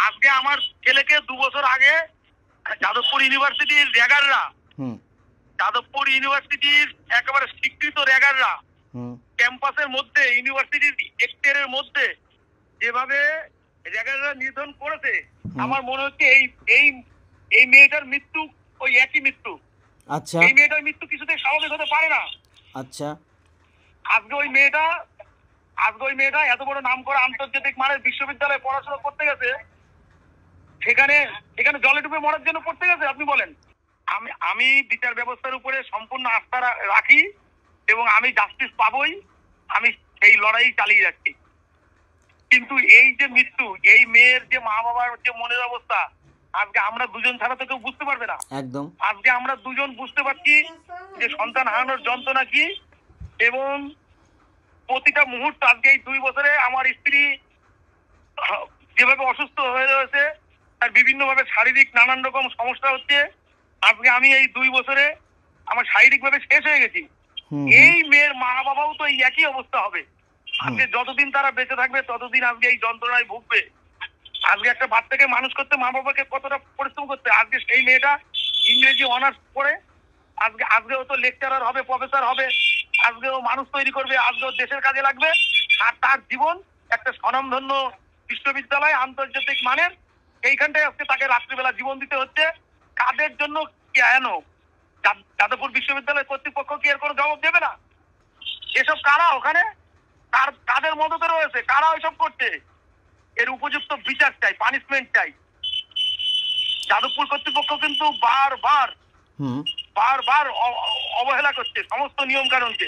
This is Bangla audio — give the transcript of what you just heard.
আজকে আমার ছেলেকে 2 বছর আগে যাদবপুর ইউনিভার্সিটির র্যাগাররা, যাদবপুর ইউনিভার্সিটির একেবারে স্বীকৃত র্যাগাররা ক্যাম্পাসের মধ্যে, ইউনিভার্সিটির এক্সটেরিয়রের মধ্যে যেভাবে র্যাগাররা নিধন করেছে, আমার মনে হচ্ছে এই এই এই মেয়েটার মৃত্যু ওই একই মৃত্যু। আচ্ছা, এই মেয়েটার মৃত্যু কিছুতেই স্বাভাবিক হতে পারে না। আচ্ছা, আজকে ওই মেয়েটা এত বড় নাম করা আন্তর্জাতিক মানের বিশ্ববিদ্যালয়ে পড়াশোনা করতে গেছে, সেখানে জলে ডুবে মরার জন্য পড়তে গেছে। আপনি বলেন। আমি বিচার ব্যবস্থার উপরে সম্পূর্ণ আস্থা রাখি এবং আমি জাস্টিস পাবই। আমি সেই লড়াই চালিয়ে যাচ্ছি। কিন্তু এই যে মৃত্যু, এই মেয়ের যে মা বাবার যে মনের অবস্থা, আজকে আমরা দুজন ছাড়া তো কেউ বুঝতে পারবে না। একদম। আজকে আমরা দুজন বুঝতে পারছি যে সন্তান হারানোর যন্ত্রণা কি, এবং প্রতিটা মুহূর্ত আজকে এই 2 বছরে আমার স্ত্রী যেভাবে অসুস্থ হয়ে রয়েছে, তার বিভিন্ন ভাবে শারীরিক নানান রকম সমস্যা হচ্ছে। আজকে আমি এই 2 বছরে আমার শারীরিক ভাবে শেষ হয়ে গেছি। এই মেয়ের মা বাবাও তো এই একই অবস্থা হবে। আজকে যতদিন তারা বেঁচে থাকবে ততদিন আজকে এই যন্ত্রণায় ভুগবে। আজকে একটা বাচ্চাকে মানুষ করতে মা বাবাকে কতটা পরিশ্রম করতে। আজকে সেই মেয়েটা ইংরেজি অনার্স পড়ে আজকেও তো লেকচারার হবে, প্রফেসর হবে, আজকেও মানুষ তৈরি করবে, আজকেও দেশের কাজে লাগবে। আর তার জীবন একটা স্বনামধন্য বিশ্ববিদ্যালয় আন্তর্জাতিক মানের, এইখানটায় আজকে তাকে রাত্রিবেলা জীবন দিতে হচ্ছে। কাদের জন্য? কেন? যাদবপুর বিশ্ববিদ্যালয় কর্তৃপক্ষ কি এর কোনো জবাব দেবে না? এসব কারা ওখানে, কাদের মদতে রয়েছে, কারা এসব করছে? এর উপযুক্ত বিচার চাই, পানিশমেন্ট চাই। যাদবপুর কর্তৃপক্ষ কিন্তু বারবার অবহেলা করছে সমস্ত নিয়ম কানুনকে।